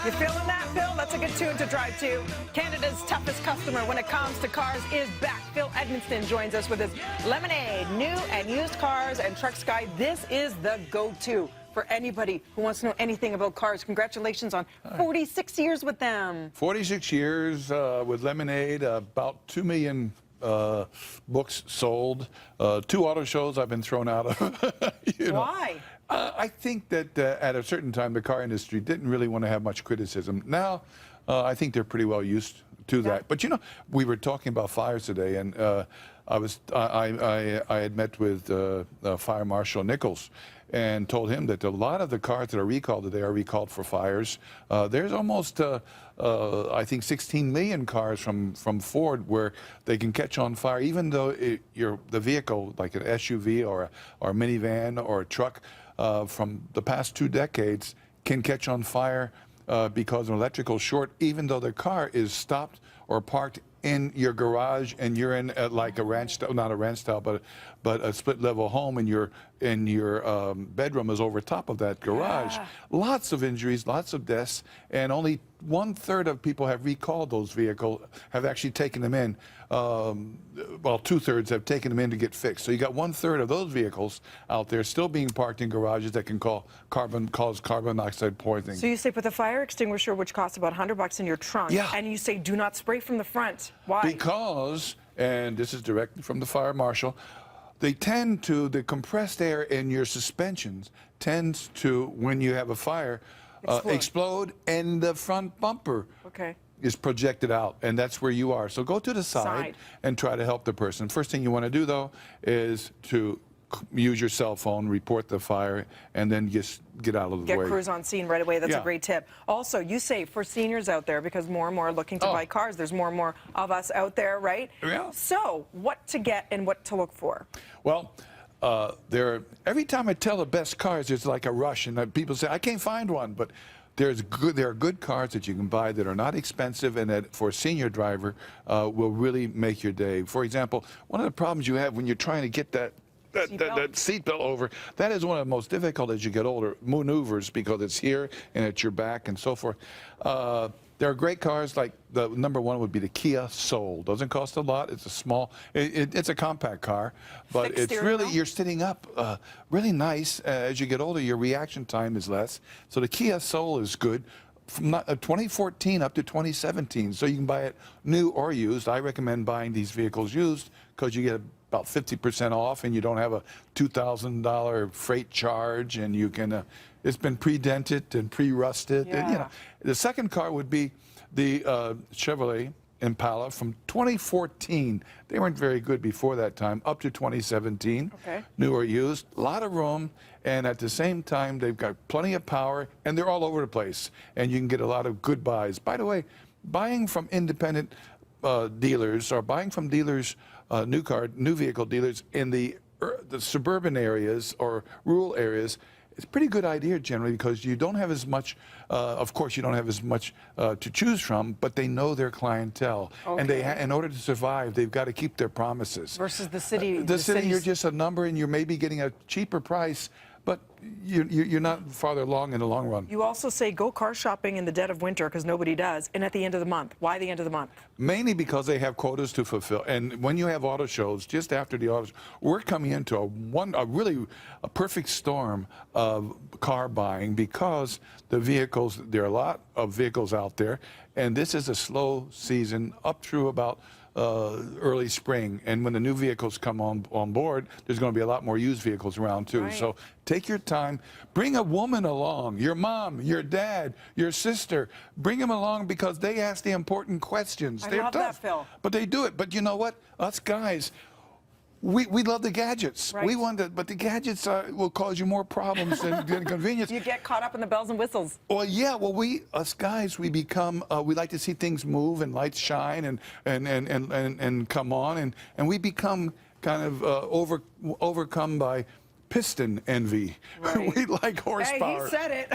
You feeling that, Phil? That's a good tune to drive to. Canada's toughest customer when it comes to cars is back. Phil Edmonston joins us with his Lemonade, new and used cars and trucks guide. This is the go-to for anybody who wants to know anything about cars. Congratulations on 46 years with them. 46 years with Lemonade, about 2 million books sold. 2 auto shows I've been thrown out of. Why? I think that at a certain time, the car industry didn't really want to have much criticism. Now, I think they're pretty well used to that. But you know, we were talking about fires today, and I had met with Fire Marshal Nichols and told him that a lot of the cars that are recalled today are recalled for fires. There's almost, I think, 16 million cars from Ford where they can catch on fire, even though the vehicle, like an SUV or a minivan or a truck, from the past 2 decades, can catch on fire because of an electrical short, even though the car is stopped or parked in your garage and you're in like a ranch style, not a ranch style, but a split level home, and your bedroom is over top of that garage. Yeah. Lots of injuries, lots of deaths, and only 1/3 of people have recalled those vehicles, have actually taken them in. Well, 2/3 have taken them in to get fixed. So you got 1/3 of those vehicles out there still being parked in garages that can cause carbon monoxide poisoning. So you say put the fire extinguisher, which costs about $100 in your trunk, and you say do not spray from the front. Why? Because, and this is directly from the fire marshal, they tend to, the compressed air in your suspensions tends to, when you have a fire, explode, and the front bumper is projected out, and that's where you are. So go to the side and try to help the person. First thing you want to do, though, is to use your cell phone, report the fire, and then just get out of the way. Get crews on scene right away. That's a great tip. Also, you say for seniors out there, because more and more are looking to buy cars, there's more and more of us out there, right? Yeah. So what to get and what to look for? Well, every time I tell the best cars, there's like a rush, and people say, I can't find one, but there are good cars that you can buy that are not expensive and that for a senior driver will really make your day. For example, one of the problems you have when you're trying to get that seatbelt over, that is one of the most difficult as you get older maneuvers, because it's here and it's your back and so forth. There are great cars, like the #1 would be the Kia Soul. Doesn't cost a lot. It's a small, it's a compact car, but it's really, you're sitting up really nice. As you get older, your reaction time is less. So the Kia Soul is good. From 2014 up to 2017, so you can buy it new or used. I recommend buying these vehicles used because you get about 50% off, and you don't have a $2,000 freight charge, and you can. It's been pre-dented and pre-rusted. And, you know, the second car would be the Chevrolet Impala from 2014. They weren't very good before that time, up to 2017. New or used, a lot of room, and at the same time, they've got plenty of power, and they're all over the place, and you can get a lot of good buys. By the way, buying from independent dealers, or buying from dealers, new vehicle dealers in the suburban areas or rural areas, it's a pretty good idea generally, because you don't have as much, of course you don't have as much to choose from, but they know their clientele. And in order to survive, they've got to keep their promises. Versus the city. The city, you're just a number, and you're maybe getting a cheaper price, but you're not farther along in the long run. You also say go car shopping in the dead of winter, because nobody does, and at the end of the month. Why the end of the month? Mainly because they have quotas to fulfill. And when you have auto shows, just after the auto show, we're coming into a perfect storm of car buying, because the vehicles, there are a lot of vehicles out there, and this is a slow season up through about early spring, and when the new vehicles come on board, there's going to be a lot more used vehicles around too. So take your time, bring a woman along, your mom, your dad, your sister, bring them along, because they ask the important questions. They're tough, that, Phil. But they do it. But you know what? Us guys, we love the gadgets. We want to, but the gadgets will cause you more problems than convenience. You get caught up in the bells and whistles. Well, yeah. Well, us guys, we become. We like to see things move and lights shine and come on, and we become kind of overcome by piston envy. We like horsepower. Hey, he said it.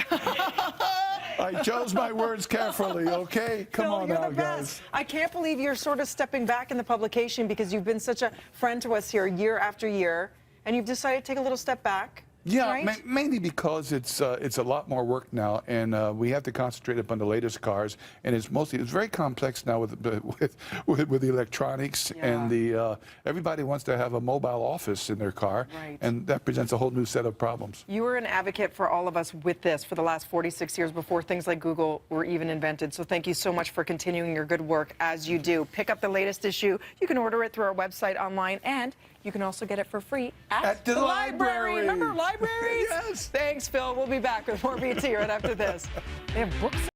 I chose my words carefully, okay? Come Phil, on you're now, the guys. best. I can't believe you're sort of stepping back in the publication, because you've been such a friend to us here year after year, and you've decided to take a little step back. Yeah, right? mainly because it's a lot more work now, and we have to concentrate upon the latest cars, and it's very complex now with the electronics and the everybody wants to have a mobile office in their car, Right. and that presents a whole new set of problems. You were an advocate for all of us with this for the last 46 years before things like Google were even invented. So thank you so much for continuing your good work as you do. Pick up the latest issue. You can order it through our website online, and you can also get it for free at the library. Remember libraries? Yes. Thanks, Phil. We'll be back with more BT right after this. They have books.